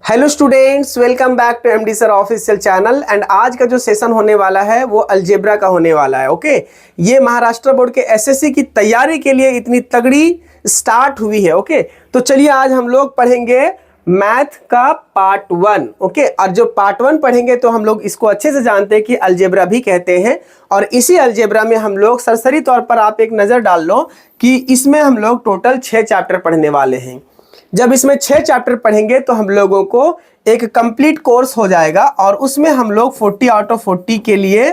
Hello students, welcome back to MD sir official channel. And आज का जो session होने वाला है वो अलजेब्रा का होने वाला है। ओके, ये महाराष्ट्र बोर्ड के एसएससी की तैयारी के लिए इतनी तगड़ी स्टार्ट हुई है। ओके, तो चलिए आज हम लोग पढ़ेंगे मैथ का पार्ट 1। ओके, और जो पार्ट 1 पढ़ेंगे तो हम लोग इसको अच्छे से जानते हैं कि अलजेब्रा भी कहते हैं। और इसी अलजेब्रा में हम लोग सरसरी तौर पर आप एक नज़र डाल लो कि इसमें हम लोग टोटल 6 चैप्टर पढ़ने वाले हैं। जब इसमें 6 चैप्टर पढ़ेंगे तो हम लोगों को एक कंप्लीट कोर्स हो जाएगा और उसमें हम लोग 40 आउट ऑफ 40 के लिए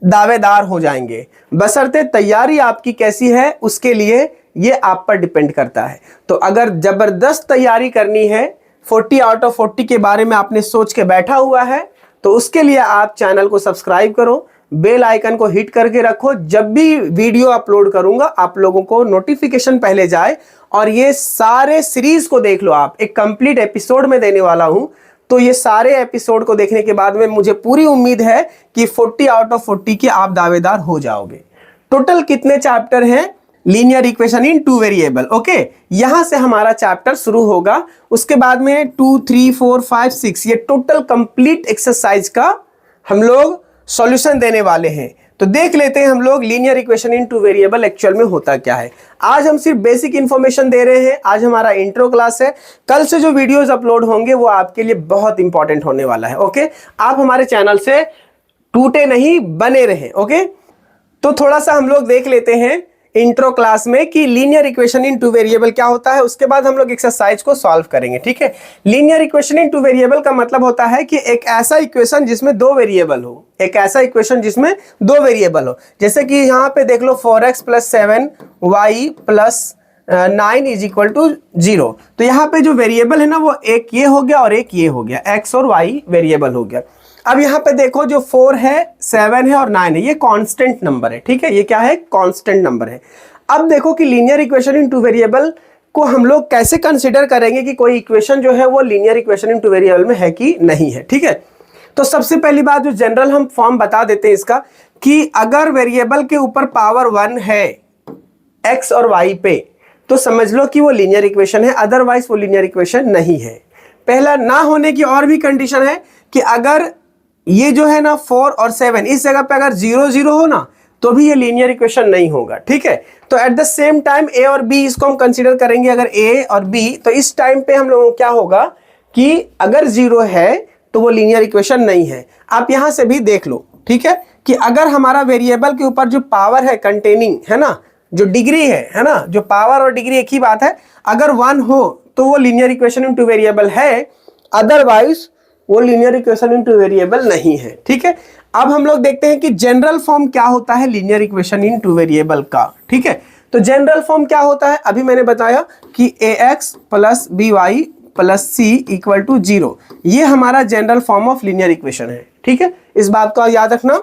दावेदार हो जाएंगे। बशर्ते तैयारी आपकी कैसी है उसके लिए ये आप पर डिपेंड करता है। तो अगर जबरदस्त तैयारी करनी है, 40 आउट ऑफ 40 के बारे में आपने सोच के बैठा हुआ है, तो उसके लिए आप चैनल को सब्सक्राइब करो, बेल आइकन को हिट करके रखो। जब भी वीडियो अपलोड करूंगा आप लोगों को नोटिफिकेशन पहले जाए। और ये सारे सीरीज को देख लो, आप एक कंप्लीट एपिसोड में देने वाला हूं। तो ये सारे एपिसोड को देखने के बाद में मुझे पूरी उम्मीद है कि 40 आउट ऑफ 40 के आप दावेदार हो जाओगे। टोटल कितने चैप्टर हैं? Linear equation in 2 variable. Okay, यहां से हमारा चैप्टर शुरू होगा। उसके बाद में 2, 3, 4, 5, 6 ये टोटल कंप्लीट एक्सरसाइज का हम लोग सॉल्यूशन देने वाले हैं। तो देख लेते हैं हम लोग linear equation in 2 variable actual में होता क्या है। आज हम सिर्फ बेसिक इंफॉर्मेशन दे रहे हैं। आज हमारा इंट्रो क्लास है। कल से जो वीडियोस अपलोड होंगे वो आपके लिए बहुत इंपॉर्टेंट होने वाला है। ओके, आप हमारे चैनल से टूटे नहीं, बने रहे। ओके, तो थोड़ा सा हम लोग देख लेते हैं इंट्रो क्लास में कि लीनियर इक्वेशन इन 2 वेरिएबल क्या होता है। उसके बाद हम लोग एक्सरसाइज को सॉल्व करेंगे। ठीक है, लीनियर इक्वेशन इन 2 वेरिएबल का मतलब होता है कि एक ऐसा इक्वेशन जिसमें 2 वेरिएबल हो। एक ऐसा इक्वेशन जिसमें 2 वेरिएबल हो। जैसे कि यहाँ पे देख लो 4x + 7y + 9 = 0। तो यहाँ पे जो वेरिएबल है ना वो एक ये हो गया और एक ये हो गया, x और y वेरिएबल हो गया। अब यहाँ पे देखो जो 4 है, 7 है और 9 है, ये कांस्टेंट नंबर है। ठीक है, ये क्या है? कांस्टेंट नंबर है। अब देखो कि लीनियर इक्वेशन इन 2 वेरिएबल को हम लोग कैसे कंसीडर करेंगे कि कोई इक्वेशन जो है वो लीनियर इक्वेशन इन 2 वेरिएबल में है कि नहीं है। ठीक है, तो सबसे पहली बात जो जनरल हम फॉर्म बता देते हैं इसका कि अगर वेरिएबल के ऊपर पावर 1 है x और y पे तो समझ लो कि वो लीनियर इक्वेशन है, अदरवाइज वो लीनियर इक्वेशन नहीं है। पहला ना होने की और भी कंडीशन है कि अगर ये जो है ना 4 और 7 इस जगह पे अगर 0 0 हो ना तो भी ये लीनियर इक्वेशन नहीं होगा। ठीक है, तो at the same time a और b इसको हम कंसीडर करेंगे। अगर a और b तो इस टाइम पे हम लोगों को क्या होगा कि अगर 0 है तो वो लीनियर इक्वेशन नहीं है। आप यहां से भी देख लो। ठीक है, कि अगर हमारा वेरिएबल के ऊपर जो पावर है कंटेनिंग है ना, जो डिग्री है ना, जो पावर और डिग्री एक ही बात है, अगर 1 हो तो वो लीनियर इक्वेशन इन 2 वेरिएबल है, अदरवाइज वो लीनियर इक्वेशन इन 2 वेरिएबल नहीं है। ठीक है, अब हम लोग देखते हैं कि जनरल फॉर्म क्या होता है लीनियर इक्वेशन इन 2 वेरिएबल का। ठीक है, तो जनरल फॉर्म क्या होता है? अभी मैंने बताया कि ax + by + c = 0, ये हमारा general form of linear equation है। ठीक है, इस बात को याद रखना।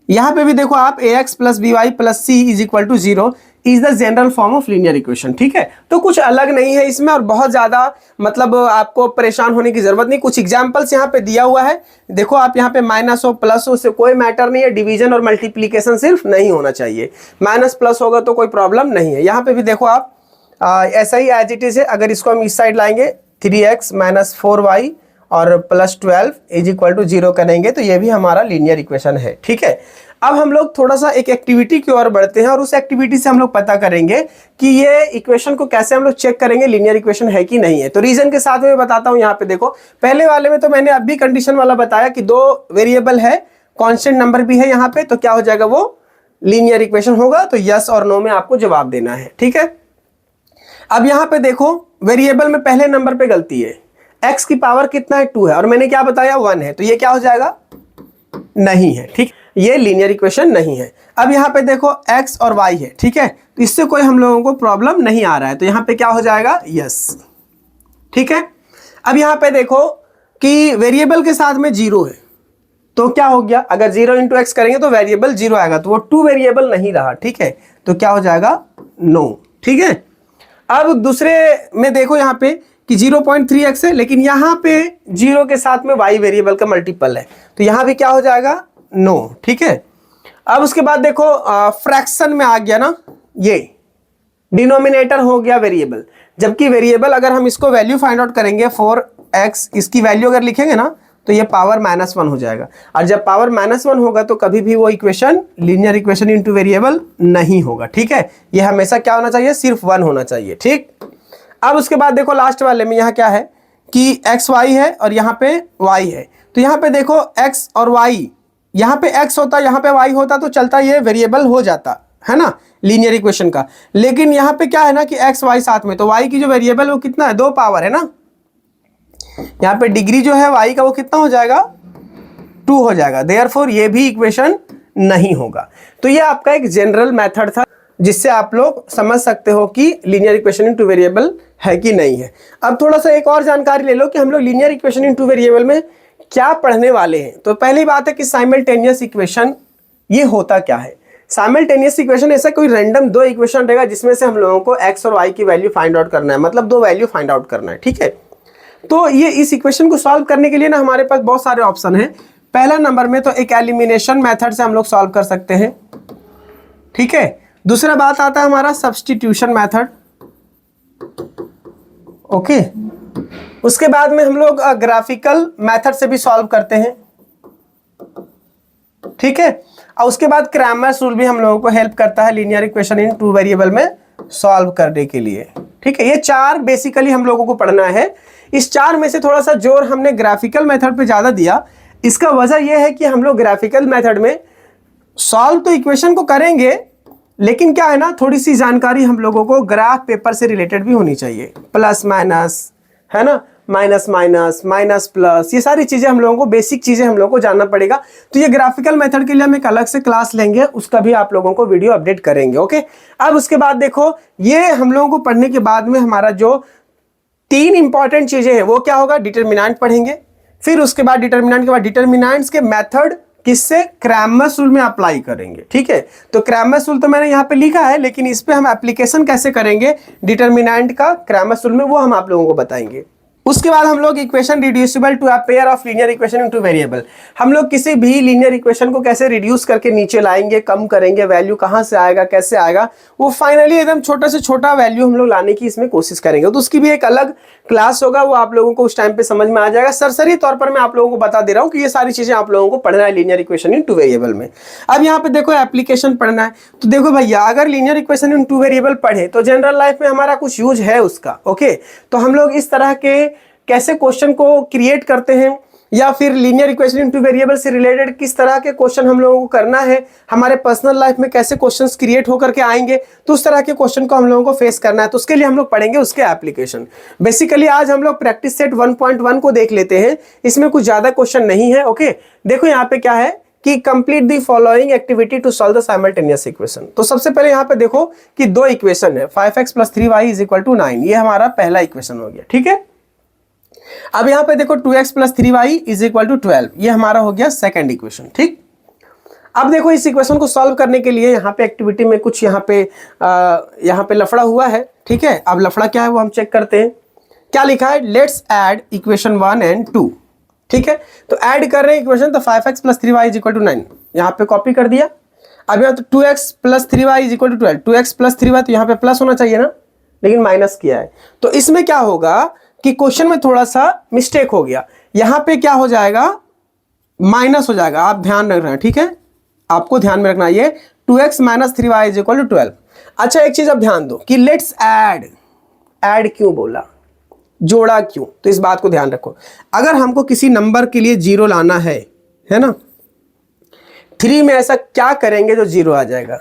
यहां पे भी देखो आप ax + by + c = 0 is the general form of linear equation. ठीक है, तो कुछ अलग नहीं है इसमें और बहुत ज्यादा मतलब आपको परेशान होने की जरूरत नहीं। कुछ एग्जांपल्स यहाँ पे दिया हुआ है, देखो आप यहाँ पे माइनस हो प्लस हो से कोई मैटर नहीं है। डिवीजन और मल्टीप्लीकेशन सिर्फ नहीं होना चाहिए, माइनस प्लस होगा तो कोई प्रॉब्लम नहीं है। यहाँ पे भी देखो आप ऐसा ही एज इट इज है। अगर इसको हम इस साइड लाएंगे 3x - 4y और +12 = 0 करेंगे तो ये भी हमारा लीनियर इक्वेशन है। ठीक है, अब हम लोग थोड़ा सा एक एक्टिविटी की ओर बढ़ते हैं और उस एक्टिविटी से हम लोग पता करेंगे कि ये इक्वेशन को कैसे हम लोग चेक करेंगे लीनियर इक्वेशन है कि नहीं है। तो रीजन के साथ में बताता हूं। यहाँ पे देखो पहले वाले में तो मैंने अभी कंडीशन वाला बताया कि 2 वेरिएबल है, कांस्टेंट नंबर भी है यहाँ पे, तो क्या हो जाएगा? वो लीनियर इक्वेशन होगा। तो यस और नो में आपको जवाब देना है। ठीक है, अब यहाँ पे देखो वेरिएबल में पहले नंबर पे गलती है, x की पावर कितना है? 2 है और मैंने क्या बताया 1 है, तो ये क्या हो जाएगा? नहीं है। ठीक, ये लीनियर इक्वेशन नहीं है। अब यहाँ पे देखो x और y है। ठीक है, तो इससे कोई हम लोगों को प्रॉब्लम नहीं आ रहा है, तो यहाँ पे क्या हो जाएगा? यस। ठीक है, अब यहाँ पे देखो कि वेरिएबल के साथ में 0 है तो क्या हो गया? अगर 0 × x करेंगे तो वेरिएबल 0 आएगा, तो वो 2 वेरिएबल नहीं रहा। ठीक है, तो क्या हो जाएगा? नो। ठीक है, अब दूसरे में देखो यहाँ पे कि 0.3x है, लेकिन यहाँ पे 0 के साथ में y वेरिएबल का मल्टीपल है, तो यहाँ भी क्या हो जाएगा? नो। ठीक है, अब उसके बाद देखो फ्रैक्शन में आ गया ना, ये डिनोमिनेटर हो गया वेरिएबल, जबकि वेरिएबल अगर हम इसको वैल्यू फाइंड आउट करेंगे 4 x, इसकी वैल्यू अगर लिखेंगे ना तो ये पावर -1 हो जाएगा, और जब पावर -1 होगा तो कभी भी वो equation linear equation in two variable नहीं होगा। ठीक है, ये हमेशा क्या होना चाहिए, सिर्फ 1 होना चाहिए। ठीक, अब उसके बाद देखो लास्ट वाले में यहाँ क्या है कि x y है और यहाँ पे y है, तो यहाँ पे देखो x और y, यहाँ पे x होता, यहाँ पे y होता तो चलता, ये वेरिएबल हो जाता है ना लीनियर इक्वेशन का। लेकिन यहाँ पे क्या है ना कि x y साथ में, तो y की जो वेरिएबल वो कितना है, 2 पावर है ना, यहाँ पे डिग्री जो है y का वो कितना हो जाएगा, 2 हो जाएगा, देयरफॉर ये भी इक्वेशन नहीं होगा। तो ये आपका एक जनरल मेथड था जिससे आप लोग समझ सकते हो कि लीनियर इक्वेशन इनटू वेरिएबल है कि नहीं है। अब थोड़ा सा एक और जानकारी ले लो कि हम लोग लीनियर इक्वेशन इनटू वेरिएबल में क्या पढ़ने वाले हैं। तो पहली बात है कि साइमल्टेनियस इक्वेशन ये होता क्या है। साइमल्टेनियस इक्वेशन ऐसा कोई रैंडम 2 इक्वेशन रहेगा जिसमें से हम लोगों को x और y की वैल्यू फाइंड आउट करना है, मतलब 2 वैल्यू फाइंड आउट करना है। ठीक है, तो ये इस इक्वेशन को सॉल्व करने के लिए ना हमारे पास बहुत सारे ऑप्शन हैं। पहला नंबर में तो एक एलिमिनेशन मेथड से हम लोग सॉल्व कर सकते हैं। ठीक है, दूसरा बात आता है हमारा सब्स्टिट्यूशन मेथड। ओके, उसके बाद में हम लोग ग्राफिकल मेथड से भी सॉल्व करते हैं। ठीक है, और उसके बाद क्रैमर्स रूल भी हम लोगों को हेल्प करता है लीनियर इक्वेशन इन 2 वेरिएबल में सॉल्व करने के लिए। ठीक है, ये 4 बेसिकली हम लोगों को पढ़ना है। इस 4 में से थोड़ा सा जोर हमने ग्राफिकल मेथड पे ज्यादा दिया। इसका वजह यह है कि हम लोग ग्राफिकल मेथड में सॉल्व तो इक्वेशन को करेंगे, लेकिन क्या है ना, थोड़ी सी जानकारी हम लोगों को ग्राफ पेपर से रिलेटेड भी होनी चाहिए। प्लस माइनस है ना, माइनस माइनस, माइनस प्लस, ये सारी चीजें हम लोगों को, बेसिक चीजें हम लोगों को जानना पड़ेगा। तो ये ग्राफिकल मेथड के लिए हम एक अलग से क्लास लेंगे, उसका भी आप लोगों को वीडियो अपडेट करेंगे। ओके, अब उसके बाद देखो, ये हम लोगों को पढ़ने के बाद में हमारा जो 3 इंपॉर्टेंट चीजें हैं वो क्या होगा, डिटर्मिनेंट पढ़ेंगे। फिर उसके बाद डिटर्मिनेंट के बाद डिटर्मिनेंट्स के मेथड किससे, क्रैमर्स रूल में अप्लाई करेंगे। ठीक है, तो क्रैमर्स रूल तो मैंने यहाँ पे लिखा है, लेकिन इस पे हम एप्लीकेशन कैसे करेंगे डिटर्मिनेंट का क्रैमर्स रूल में, वो हम आप लोगों को बताएंगे। उसके बाद हम लोग equation reducible to a pair of linear equation in two variable, हम लोग किसी भी लीनियर इक्वेशन को कैसे रिड्यूस करके नीचे लाएंगे, कम करेंगे, वैल्यू कहां से आएगा, कैसे आएगा, वो फाइनली एकदम छोटा से छोटा वैल्यू हम लोग लाने की इसमें कोशिश करेंगे। तो उसकी भी एक अलग क्लास होगा, वो आप लोगों को उस टाइम पे समझ में आ जाएगा। सरसरी तौर पर मैं आप लोगों को बता दे रहा हूं कि ये सारी चीजें आप लोगों को पढ़ना है लीनियर इक्वेशन इन 2 वेरिएबल में। अब यहाँ पे देखो एप्लीकेशन पढ़ना है, तो देखो भैया अगर लीनियर इक्वेशन इन 2 वेरिएबल पढ़े तो जनरल लाइफ में हमारा कुछ यूज है उसका। ओके, तो हम लोग इस तरह के कैसे क्वेश्चन को क्रिएट करते हैं, या फिर लीनियर इक्वेशन इन 2 वेरिएबल से रिलेटेड किस तरह के क्वेश्चन हम लोगों को करना है, हमारे पर्सनल लाइफ में कैसे क्वेश्चंस क्रिएट होकर के आएंगे, तो उस तरह के क्वेश्चन को हम लोगों को फेस करना है। तो उसके लिए हम लोग पढ़ेंगे उसके एप्लीकेशन। बेसिकली आज हम लोग प्रैक्टिस सेट 1.1 को देख लेते हैं, इसमें कुछ ज्यादा क्वेश्चन नहीं है। ओके, देखो यहाँ पे क्या है कि complete the following activity to solve the simultaneous equation. तो सबसे पहले यहाँ पे देखो कि 2 इक्वेशन है, 5x + 3y = 9, ये हमारा पहला इक्वेशन हो गया। ठीक है, अब यहां पे देखो 2x + 3y = 12, ये हमारा हो गया सेकंड इक्वेशन। ठीक, अब देखो इस इक्वेशन को सॉल्व करने के लिए यहाँ पे एक्टिविटी में कुछ यहाँ पे लफड़ा हुआ है। ठीक है, अब लफड़ा क्या है वो हम चेक करते हैं। क्या लिखा है, लेट्स ऐड इक्वेशन 1 और 2। ठीक है, तो ऐड कर रहे हैं इक्वेशन, तो 5x + 3y = 9 यहाँ पे कॉपी कर दिया। अब यहाँ तो 2x + 3y = 12, 2x + 3y तो यहाँ पे प्लस होना चाहिए ना, लेकिन माइनस किया है। तो इसमें क्या होगा कि क्वेश्चन में थोड़ा सा मिस्टेक हो गया, यहां पे क्या हो जाएगा, माइनस हो जाएगा। आप ध्यान रख रहे हैं, ठीक है, आपको ध्यान में रखना, ये 2x - 3y = 12। अच्छा, एक चीज आप ध्यान दो कि लेट्स ऐड क्यों बोला, जोड़ा क्यों, तो इस बात को ध्यान रखो। अगर हमको किसी नंबर के लिए 0 लाना है ना, 3 में ऐसा क्या करेंगे जो 0 आ जाएगा,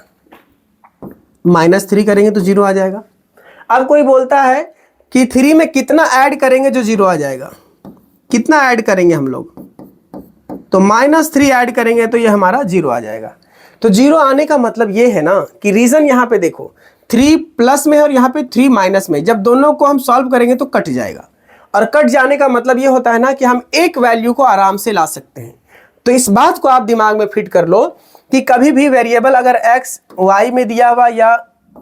-3 करेंगे तो 0 आ जाएगा। अब कोई बोलता है कि 3 में कितना ऐड करेंगे जो 0 आ जाएगा, कितना ऐड करेंगे हम लोग, तो -3 ऐड करेंगे तो ये हमारा 0 आ जाएगा। तो 0 आने का मतलब ये है ना कि रीजन यहाँ पे देखो, 3 प्लस में और यहाँ पे 3 माइनस में, जब दोनों को हम सॉल्व करेंगे तो कट जाएगा, और कट जाने का मतलब ये होता है ना कि हम एक वैल्यू को आराम से ला सकते हैं। तो इस बात को आप दिमाग में फिट कर लो कि कभी भी वेरिएबल अगर x y में दिया हुआ या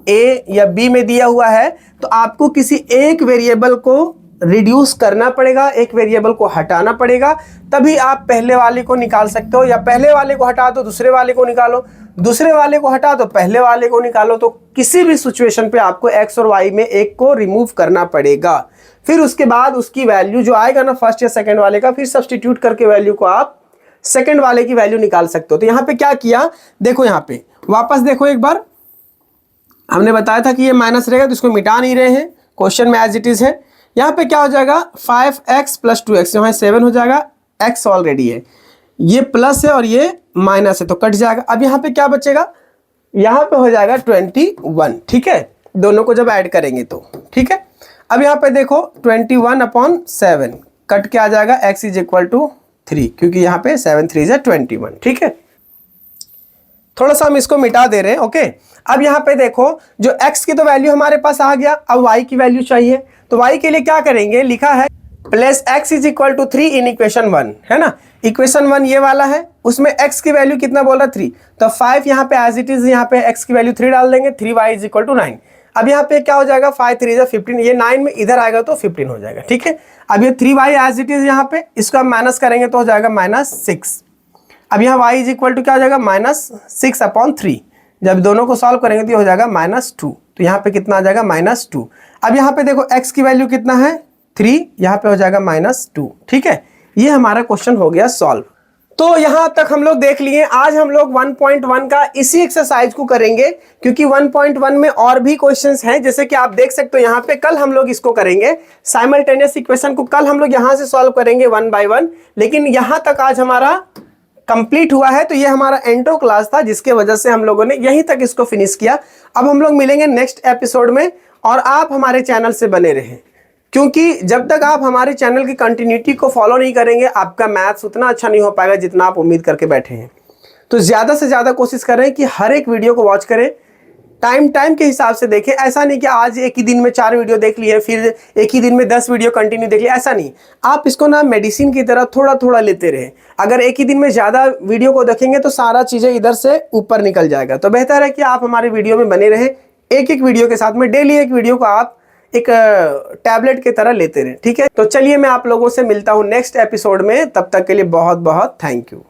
a या b में दिया हुआ है, तो आपको किसी एक वेरिएबल को रिड्यूस करना पड़ेगा, एक वेरिएबल को हटाना पड़ेगा, तभी आप पहले वाले को निकाल सकते हो। या पहले वाले को हटा दो दूसरे वाले को निकालो, दूसरे वाले को हटा दो पहले वाले को निकालो। तो किसी भी सिचुएशन पे आपको x और y में एक को रिमूव करना पड़ेगा। फिर उसके बाद उसकी वैल्यू जो आएगा ना फर्स्ट या सेकंड वाले का, फिर सब्स्टिट्यूट करके वैल्यू को आप सेकंड वाले की वैल्यू निकाल सकते हो। तो यहाँ पे क्या किया, देखो यहाँ पे वापस देखो एक बार, हमने बताया था कि ये माइनस रहेगा तो इसको मिटा नहीं रहे हैं, क्वेश्चन में एज इट इज है। यहाँ पे क्या हो जाएगा 5x + 2x, यहाँ 7 हो जाएगा, x ऑलरेडी है, ये प्लस है और ये माइनस है तो कट जाएगा। अब यहाँ पे क्या बचेगा, यहाँ पे हो जाएगा 21, ठीक है, दोनों को जब ऐड करेंगे तो, ठीक है। अब यहाँ पे देखो 21/7 कट के आ जाएगा x = 3, क्योंकि यहाँ पे 7 3 = 21, ठीक है। थोड़ा सा हम इसको मिटा दे रहे हैं, ओके। अब यहाँ पे देखो जो x की तो वैल्यू हमारे पास आ गया, अब y की वैल्यू चाहिए, तो y के लिए क्या करेंगे, लिखा है प्लस x = 3 इन इक्वेशन 1, है ना। इक्वेशन 1 ये वाला है, उसमें x की वैल्यू कितना बोल रहा 3, तो 5 यहाँ पे एज इट इज, यहाँ पे x की वैल्यू 3 डाल देंगे, 3y = 9। अब यहाँ पे क्या हो जाएगा 5 3 = 15, ये 9 में इधर आएगा तो 15 हो जाएगा, ठीक है। अब ये 3y एज इट इज यहाँ पे, इसको हम माइनस करेंगे तो हो जाएगा -6। अब यहाँ y = क्या हो जाएगा -6/3, जब दोनों को सॉल्व करेंगे तो ये हो जाएगा -2, तो यहाँ पे कितना आ जाएगा -2। अब यहाँ पे देखो x की वैल्यू कितना है 3, यहाँ पे हो जाएगा -2, ठीक है। ये हमारा क्वेश्चन हो गया सॉल्व। तो यहाँ तक हम लोग देख लिए। आज हम लोग 1.1 का इसी एक्सरसाइज को करेंगे, क्योंकि 1.1 में और भी क्वेश्चंस हैं, जैसे कि आप देख सकते हो यहाँ पे। कल हम लोग इसको करेंगे, साइमल्टेनियस इक्वेशन को कल हम लोग यहाँ से सॉल्व करेंगे 1 by 1, लेकिन यहाँ तक आज हमारा कंप्लीट हुआ है। तो ये हमारा इंट्रो क्लास था, जिसके वजह से हम लोगों ने यहीं तक इसको फिनिश किया। अब हम लोग मिलेंगे नेक्स्ट एपिसोड में, और आप हमारे चैनल से बने रहें, क्योंकि जब तक आप हमारे चैनल की कंटिन्यूटी को फॉलो नहीं करेंगे, आपका मैथ्स उतना अच्छा नहीं हो पाएगा जितना आप उम्मीद करके बैठे हैं। तो ज़्यादा से ज़्यादा कोशिश करें कि हर एक वीडियो को वॉच करें, टाइम के हिसाब से देखें। ऐसा नहीं कि आज एक ही दिन में 4 वीडियो देख लिए, फिर एक ही दिन में 10 वीडियो कंटिन्यू देख लिए, ऐसा नहीं। आप इसको ना मेडिसिन की तरह थोड़ा थोड़ा लेते रहें। अगर एक ही दिन में ज़्यादा वीडियो को देखेंगे तो सारा चीज़ें इधर से ऊपर निकल जाएगा। तो बेहतर है कि आप हमारे वीडियो में बने रहें, एक एक वीडियो के साथ में। डेली एक वीडियो को आप एक टैबलेट की तरह लेते रहें, ठीक है। तो चलिए मैं आप लोगों से मिलता हूँ नेक्स्ट एपिसोड में, तब तक के लिए बहुत बहुत थैंक यू।